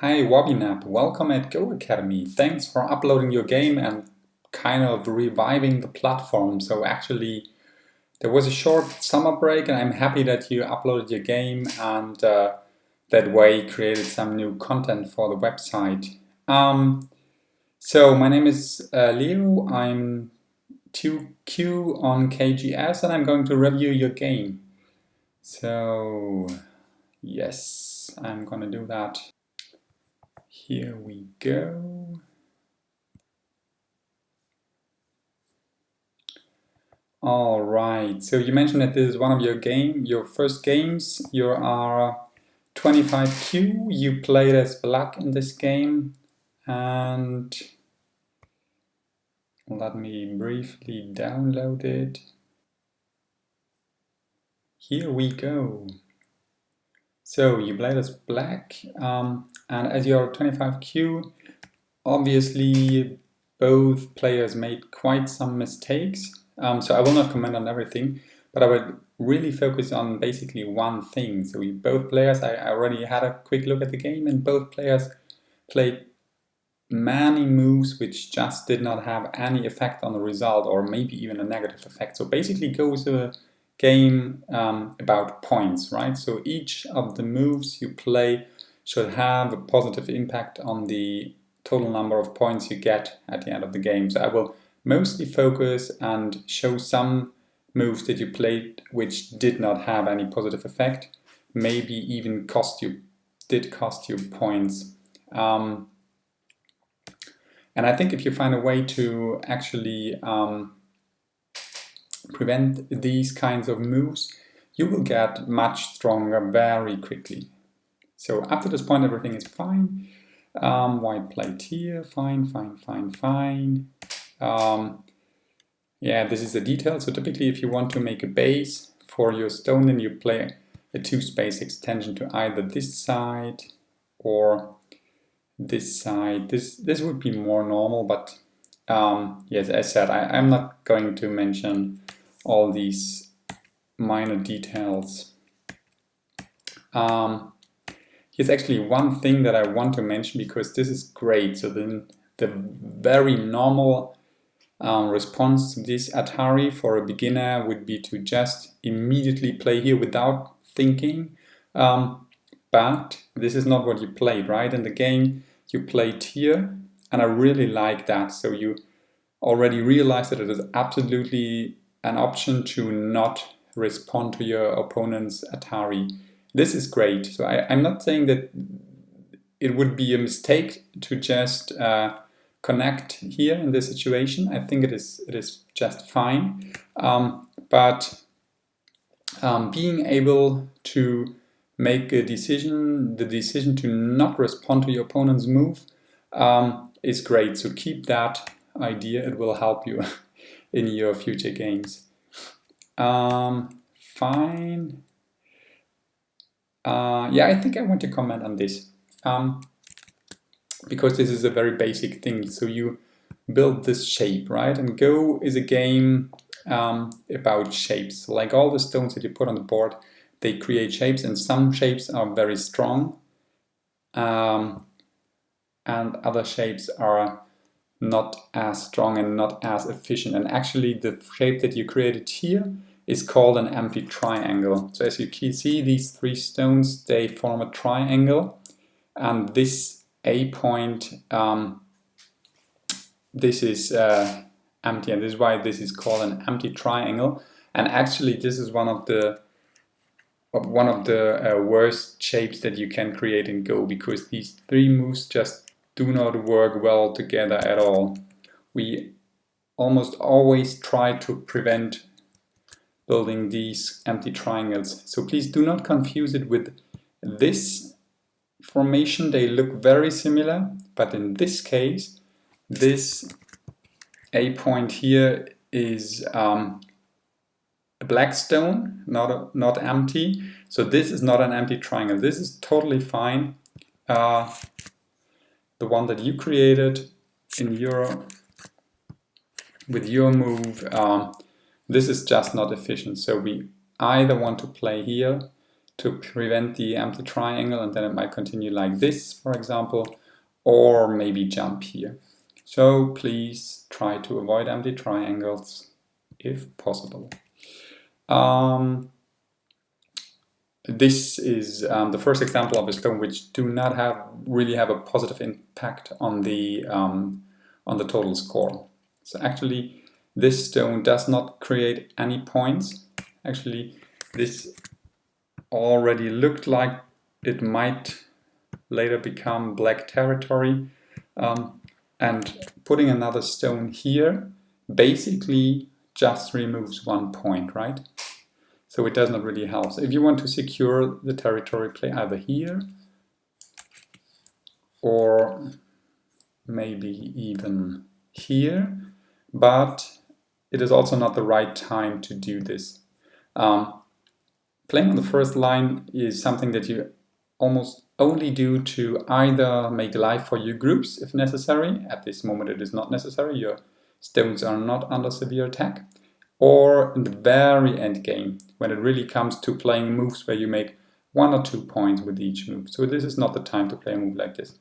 Hi Wabinab, welcome at Go Academy. Thanks for uploading your game and kind of reviving the platform. So actually there was a short summer break and I'm happy that you uploaded your game and that way created some new content for the website. So my name is Leo, I'm 2Q on KGS and I'm going to review your game. So yes, I'm gonna do that. Here we go. All right, so you mentioned that this is one of your first games. You are 25Q, you played as black in this game, and let me briefly download it. Here we go. So you played as black, and as you're 25Q, obviously both players made quite some mistakes. So I will not comment on everything, but I would really focus on basically one thing. So both players, I already had a quick look at the game, and both players played many moves which just did not have any effect on the result, or maybe even a negative effect. So basically goes a game about points, right? So each of the moves you play should have a positive impact on the total number of points you get at the end of the game. So I will mostly focus and show some moves that you played which did not have any positive effect, maybe even did cost you points. And I think if you find a way to actually prevent these kinds of moves, you will get much stronger very quickly. So up to this point, everything is fine. White played here, fine. Yeah, this is a detail. So typically if you want to make a base for your stone, then you play a 2-space extension to either this side or this side. This would be more normal, but yes, as said, I'm not going to mention all these minor details. Here's actually one thing that I want to mention because this is great. So then the very normal response to this Atari for a beginner would be to just immediately play here without thinking. But this is not what you played, right? In the game, you played here, and I really like that. So you already realized that it is absolutely an option to not respond to your opponent's Atari. This is great. So I'm not saying that it would be a mistake to just connect here in this situation. I think it is just fine. But being able to make a decision, the decision to not respond to your opponent's move, is great. So keep that idea. It will help you in your future games. Fine. Yeah, I think I want to comment on this because this is a very basic thing. So you build this shape, right? And Go is a game about shapes. Like all the stones that you put on the board, they create shapes, and some shapes are very strong, and other shapes are not as strong and not as efficient. And actually the shape that you created here is called an empty triangle. So as you can see, these three stones, they form a triangle, and this A point, this is empty, and this is why this is called an empty triangle. And actually this is one of the worst shapes that you can create in Go, because these three moves just do not work well together at all. We almost always try to prevent building these empty triangles. So please do not confuse it with this formation. They look very similar, but in this case, this A point here is a black stone, not empty. So this is not an empty triangle. This is totally fine. The one that you created with your move, this is just not efficient. So we either want to play here to prevent the empty triangle, and then it might continue like this, for example, or maybe jump here. So please try to avoid empty triangles if possible. This is the first example of a stone which do not really have a positive impact on the total score. So actually, this stone does not create any points. Actually, this already looked like it might later become black territory. And putting another stone here basically just removes 1 point, right? So it does not really help. So if you want to secure the territory, play either here or maybe even here, but it is also not the right time to do this. Playing on the first line is something that you almost only do to either make life for your groups if necessary. At this moment it is not necessary, your stones are not under severe attack, or in the very end game, when it really comes to playing moves where you make 1 or 2 points with each move. So this is not the time to play a move like this.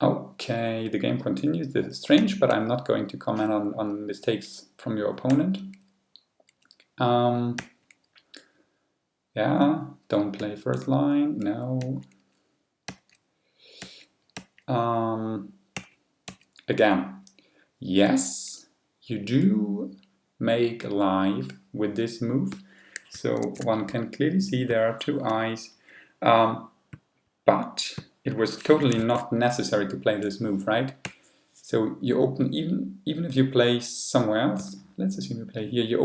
Okay, the game continues. This is strange, but I'm not going to comment on mistakes from your opponent. Yeah, don't play first line, no. Again, yes, you do make life with this move. So one can clearly see there are 2 eyes, but it was totally not necessary to play this move, right? So you open, even if you play somewhere else, let's assume you play here, your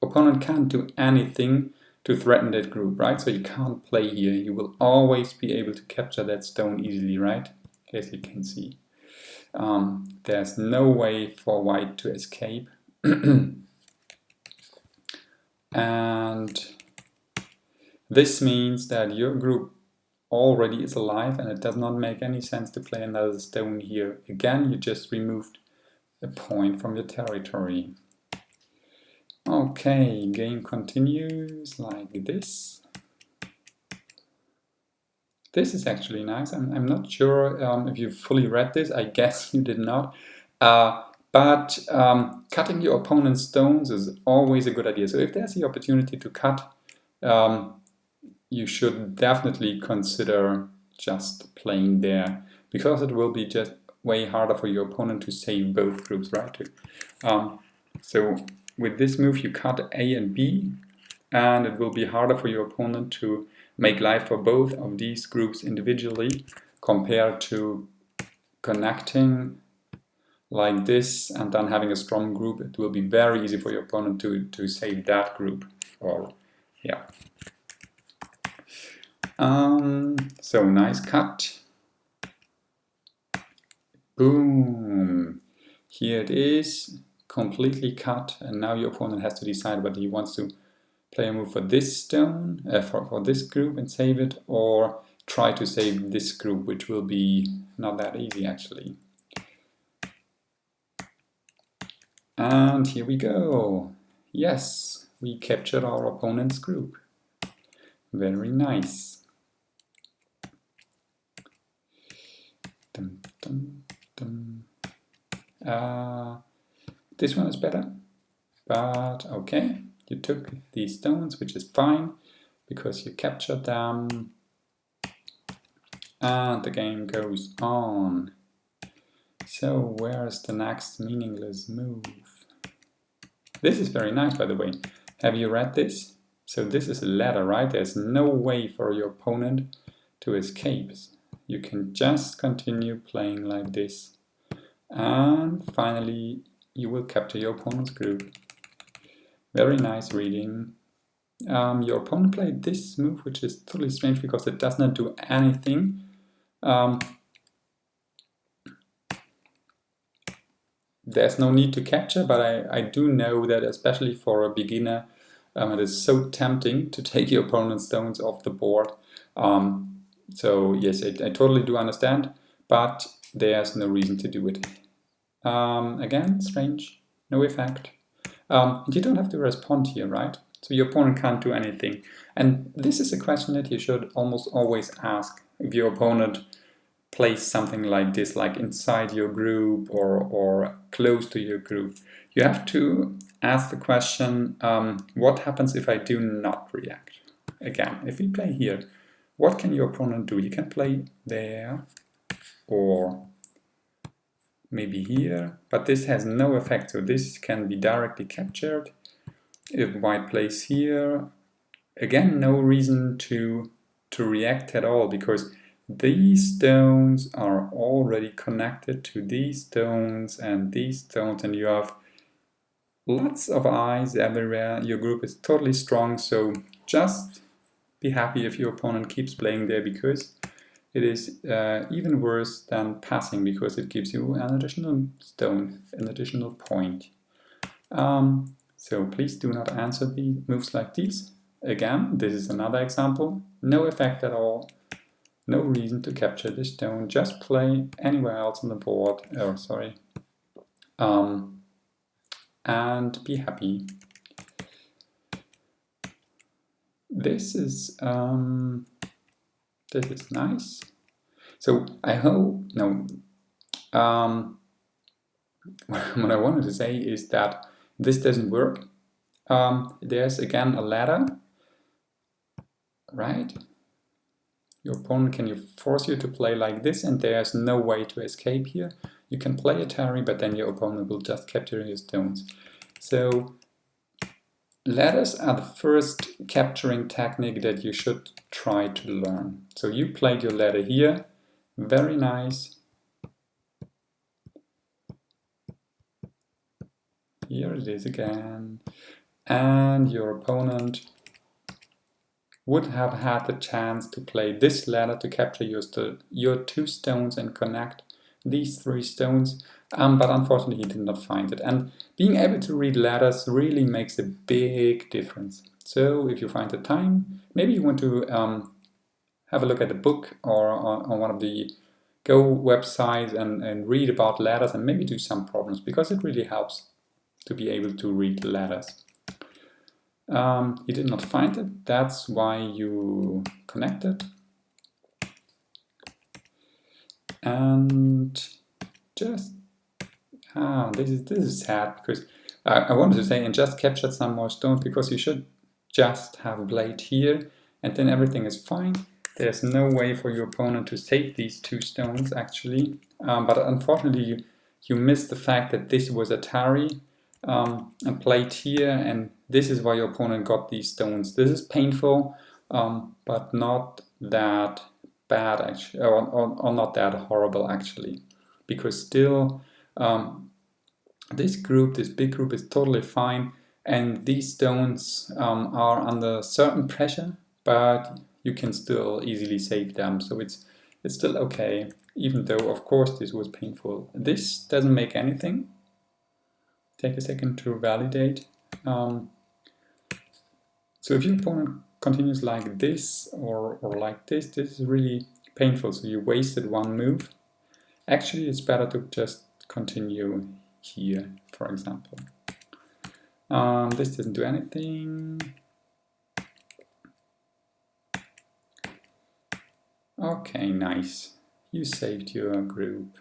opponent can't do anything to threaten that group, right? So you can't play here. You will always be able to capture that stone easily, right? As you can see. There's no way for white to escape. And this means that your group already is alive, and it does not make any sense to play another stone here. Again, you just removed a point from your territory. Okay, game continues like this. This is actually nice. I'm not sure if you fully read this. I guess you did not. But cutting your opponent's stones is always a good idea. So if there's the opportunity to cut, you should definitely consider just playing there, because it will be just way harder for your opponent to save both groups, right? So with this move you cut A and B, and it will be harder for your opponent to make life for both of these groups individually compared to connecting like this and then having a strong group. It will be very easy for your opponent to save that group. Or yeah. So nice cut. Boom. Here it is, completely cut, and now your opponent has to decide whether he wants to play a move for this stone, for this group and save it, or try to save this group, which will be not that easy actually. And here we go. Yes, we captured our opponent's group. Very nice. Dum, dum, dum. This one is better, but okay. You took these stones, which is fine, because you captured them. And the game goes on. So where's the next meaningless move? This is very nice, by the way. Have you read this? So this is a ladder, right? There's no way for your opponent to escape. You can just continue playing like this. And finally, you will capture your opponent's group. Very nice reading. Your opponent played this move, which is totally strange because it does not do anything. There's no need to capture, but I do know that especially for a beginner, it is so tempting to take your opponent's stones off the board. So yes, I totally do understand, but there's no reason to do it. Again, strange, no effect. You don't have to respond here, right? So your opponent can't do anything. And this is a question that you should almost always ask if your opponent plays something like this, like inside your group or close to your group. You have to ask the question, what happens if I do not react? Again, if we play here, what can your opponent do? He can play there or maybe here, but this has no effect, so this can be directly captured. If white plays here, again, no reason to react at all, because these stones are already connected to these stones, and you have lots of eyes everywhere. Your group is totally strong, so just be happy if your opponent keeps playing there, because it is even worse than passing, because it gives you an additional stone, an additional point. So please do not answer the moves like these. Again, this is another example. No effect at all. No reason to capture this stone. Just play anywhere else on the board. Oh, sorry. And be happy. This is nice. So I hope, no, what I wanted to say is that this doesn't work. There's again a ladder, right? Your opponent can force you to play like this, and there's no way to escape here. You can play Atari, but then your opponent will just capture your stones. So ladders are the first capturing technique that you should try to learn. So you played your ladder here, very nice. Here it is again. And your opponent would have had the chance to play this ladder to capture your two stones and connect these three stones, but unfortunately he did not find it. And being able to read ladders really makes a big difference. So if you find the time, maybe you want to have a look at a book or on one of the Go websites and read about ladders and maybe do some problems, because it really helps to be able to read ladders. You did not find it, that's why you connected. And just, this is sad, because I wanted to say and just captured some more stones, because you should just have a blade here and then everything is fine. There's no way for your opponent to save these two stones actually, but unfortunately you missed the fact that this was Atari and played here, and this is why your opponent got these stones. This is painful, but not that bad actually, or not that horrible actually, because still this big group is totally fine, and these stones are under certain pressure, but you can still easily save them, so it's still okay, even though of course this was painful. This doesn't make anything. Take a second to validate. So if your opponent continues like this or like this is really painful, so you wasted one move. Actually, it's better to just continue here, for example. This doesn't do anything. Okay, nice. You saved your group.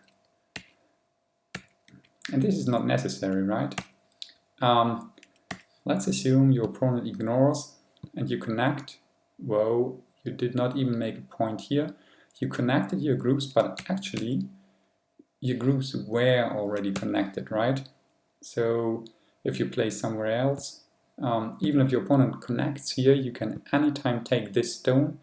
And this is not necessary, right? Let's assume your opponent ignores and you connect. Whoa, you did not even make a point here. You connected your groups, but actually your groups were already connected, right? So if you play somewhere else, even if your opponent connects here, you can anytime take this stone,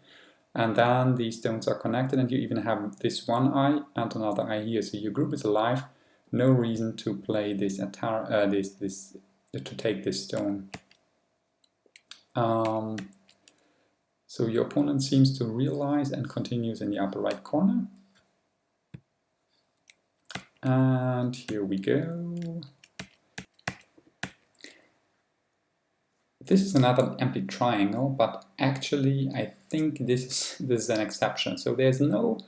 and then these stones are connected, and you even have this one eye and another eye here. So your group is alive. No reason to play this to take this stone. So your opponent seems to realize and continues in the upper right corner. And here we go. This is another empty triangle, but actually I think this is an exception. So there's no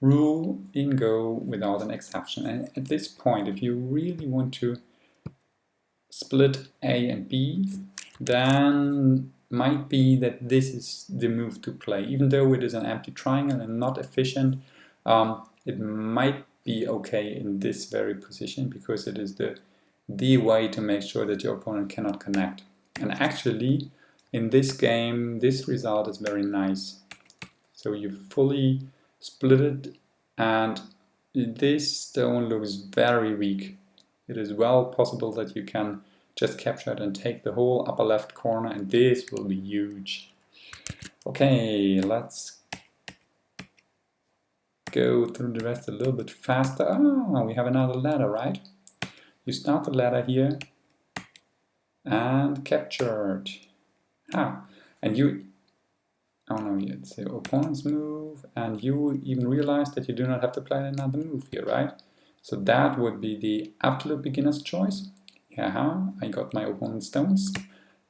rule in Go without an exception. And at this point, if you really want to split A and B, then might be that this is the move to play. Even though it is an empty triangle and not efficient, it might be okay in this very position because it is the way to make sure that your opponent cannot connect. And actually, in this game, this result is very nice. So you fully split it, and this stone looks very weak. It is well possible that you can just capture it and take the whole upper left corner, and this will be huge. Okay, let's go through the rest a little bit faster. Ah, we have another ladder, right? You start the ladder here and captured. Ah, and you, oh no, it's the opponent's move, and you even realize that you do not have to play another move here, right? So that would be the absolute beginner's choice. Yeah, I got my opponent's stones.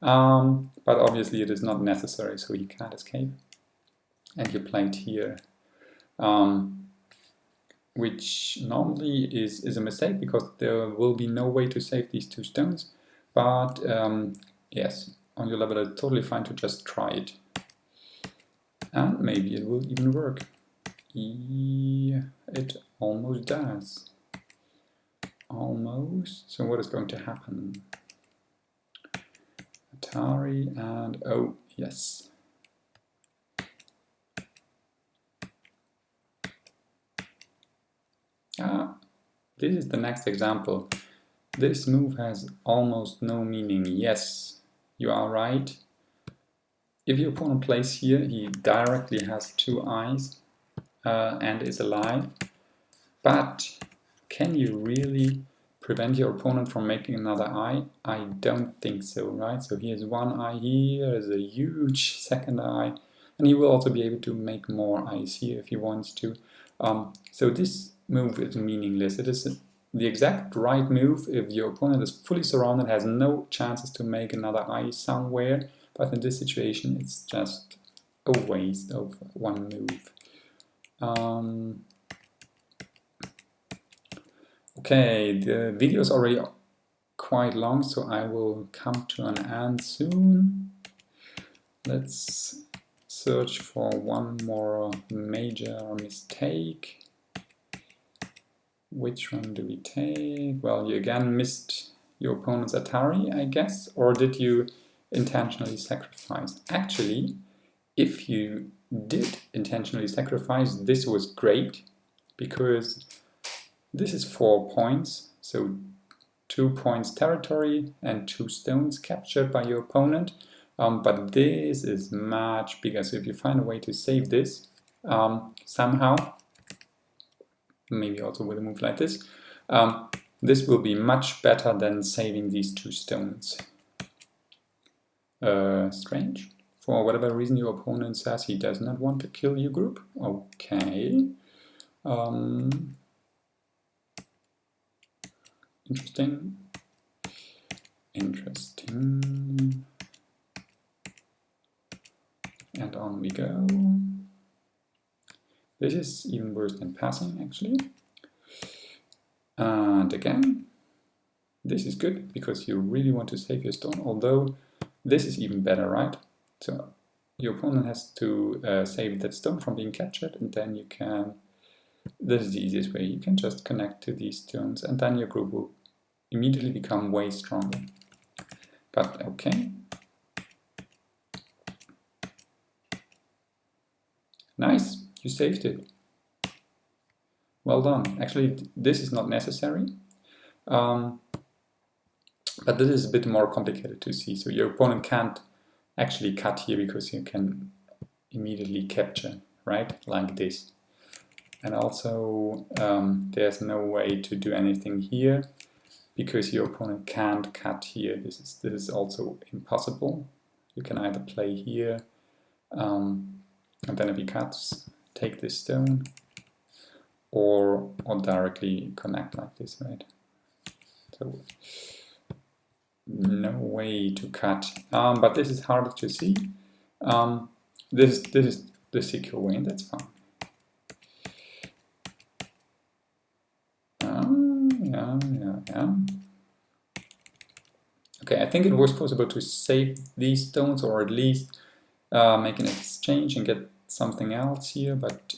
But obviously it is not necessary, so you can't escape. And you played here, which normally is a mistake because there will be no way to save these two stones. But yes, on your level it's totally fine to just try it. And maybe it will even work. Yeah, it almost does. Almost. So what is going to happen? Atari and oh, yes. This is the next example. This move has almost no meaning. Yes, you are right. If your opponent plays here, he directly has two eyes and is alive. But can you really prevent your opponent from making another eye? I don't think so, right? So here's one eye here, there's a huge second eye, and he will also be able to make more eyes here if he wants to. So this move is meaningless. It is the exact right move if your opponent is fully surrounded, has no chances to make another eye somewhere, but in this situation it's just a waste of one move. Okay, the video is already quite long, so I will come to an end soon. Let's search for one more major mistake. Which one do we take? Well, you again missed your opponent's Atari, I guess, or did you intentionally sacrifice? Actually, if you did intentionally sacrifice, this was great, because this is 4 points, so 2 points territory and 2 stones captured by your opponent. But this is much bigger, so if you find a way to save this somehow, maybe also with a move like this, this will be much better than saving these 2 stones. Strange. For whatever reason your opponent says he does not want to kill your group. Okay. Interesting. Interesting. And on we go. This is even worse than passing, actually. And again, this is good because you really want to save your stone, although this is even better, right? So your opponent has to save that stone from being captured, and then you can, this is the easiest way, you can just connect to these stones, and then your group will immediately become way stronger. But okay. Nice, you saved it. Well done. Actually, this is not necessary, but this is a bit more complicated to see. So your opponent can't actually cut here because you can immediately capture, right? Like this. And also, there's no way to do anything here because your opponent can't cut here. This is also impossible. You can either play here, and then if he cuts, take this stone, or directly connect like this, right? So no way to cut, but this is harder to see. This is the secure way, and that's fine. Yeah. Okay, I think it was possible to save these stones, or at least make an exchange and get something else here, but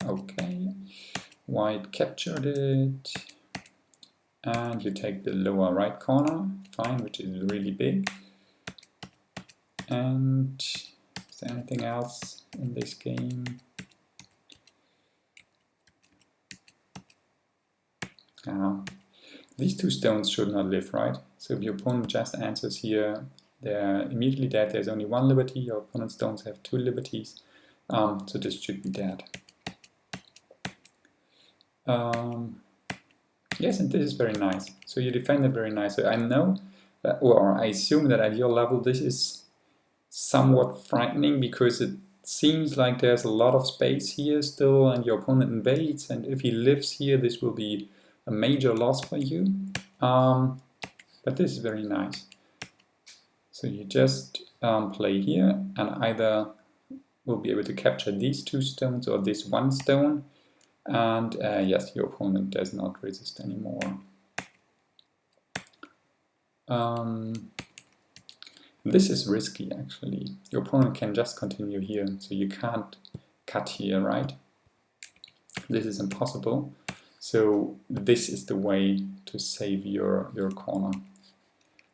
okay. White captured it, and you take the lower right corner, fine, which is really big. And is there anything else in this game? These two stones should not live, right? So if your opponent just answers here, they're immediately dead. There's only one liberty. Your opponent's stones have 2 liberties. So this should be dead. Yes, and this is very nice. So you defended very nice. So I know, or I assume that at your level this is somewhat frightening, because it seems like there's a lot of space here still, and your opponent invades, and if he lives here, this will be a major loss for you. But this is very nice. So you just play here, and either will be able to capture these 2 stones or this 1 stone, and yes, your opponent does not resist anymore. This is risky, actually. Your opponent can just continue here, so you can't cut here, right? This is impossible. So this is the way to save your corner.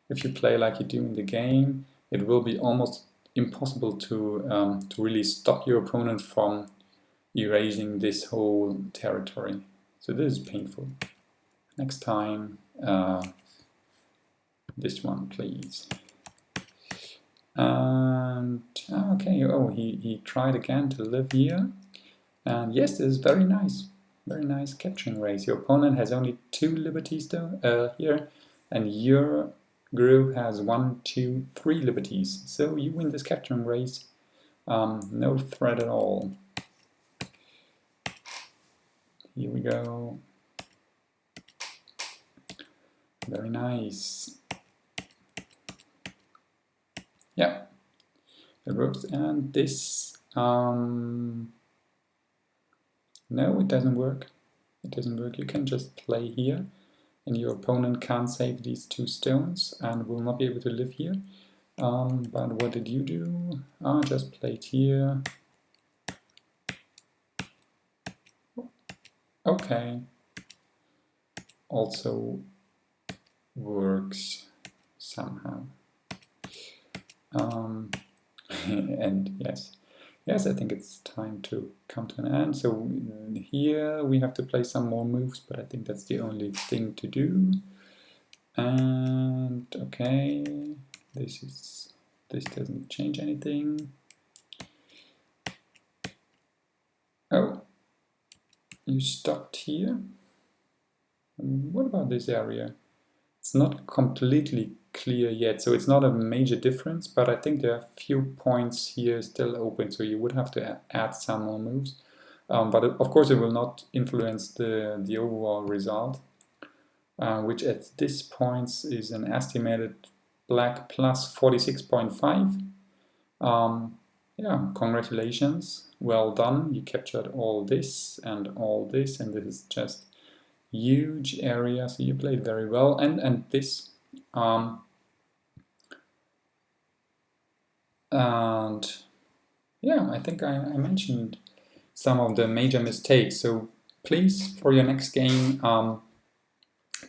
If you play like you do in the game, it will be almost impossible to really stop your opponent from erasing this whole territory. So this is painful. Next time, this one, please. And okay, oh, he tried again to live here. And yes, this is very nice. Very nice capturing race. Your opponent has only 2 liberties though, here, and your group has 1, 2, 3 liberties. So you win this capturing race. No threat at all. Here we go. Very nice. Yeah, it works. And this, no, it doesn't work. It doesn't work. You can just play here, and your opponent can't save these 2 stones and will not be able to live here. But what did you do? Just played here. Okay. Also works somehow. And yes, I think it's time to come to an end. So here we have to play some more moves, but I think that's the only thing to do. And okay, this doesn't change anything. Oh, you stopped here. What about this area? It's not completely clear yet, so it's not a major difference, but I think there are a few points here still open, so you would have to add some more moves. But of course it will not influence the overall result, which at this point is an estimated black plus 46.5. Yeah, congratulations, well done, you captured all this, and this is just huge area, so you played very well. And this, and yeah, I think I mentioned some of the major mistakes. So please, for your next game,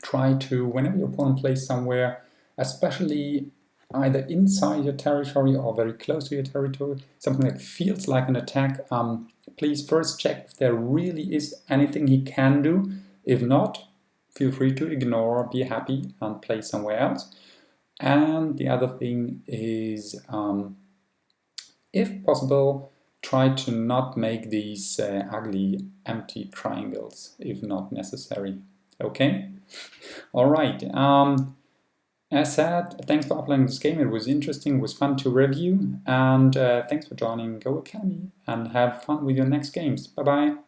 try to, whenever your opponent plays somewhere, especially either inside your territory or very close to your territory, something that feels like an attack, please first check if there really is anything he can do. If not, feel free to ignore, be happy, and play somewhere else. And the other thing is, if possible, try to not make these ugly empty triangles, if not necessary. Okay? All right. As said, thanks for uploading this game. It was interesting, it was fun to review, and thanks for joining Go Academy, and have fun with your next games. Bye-bye.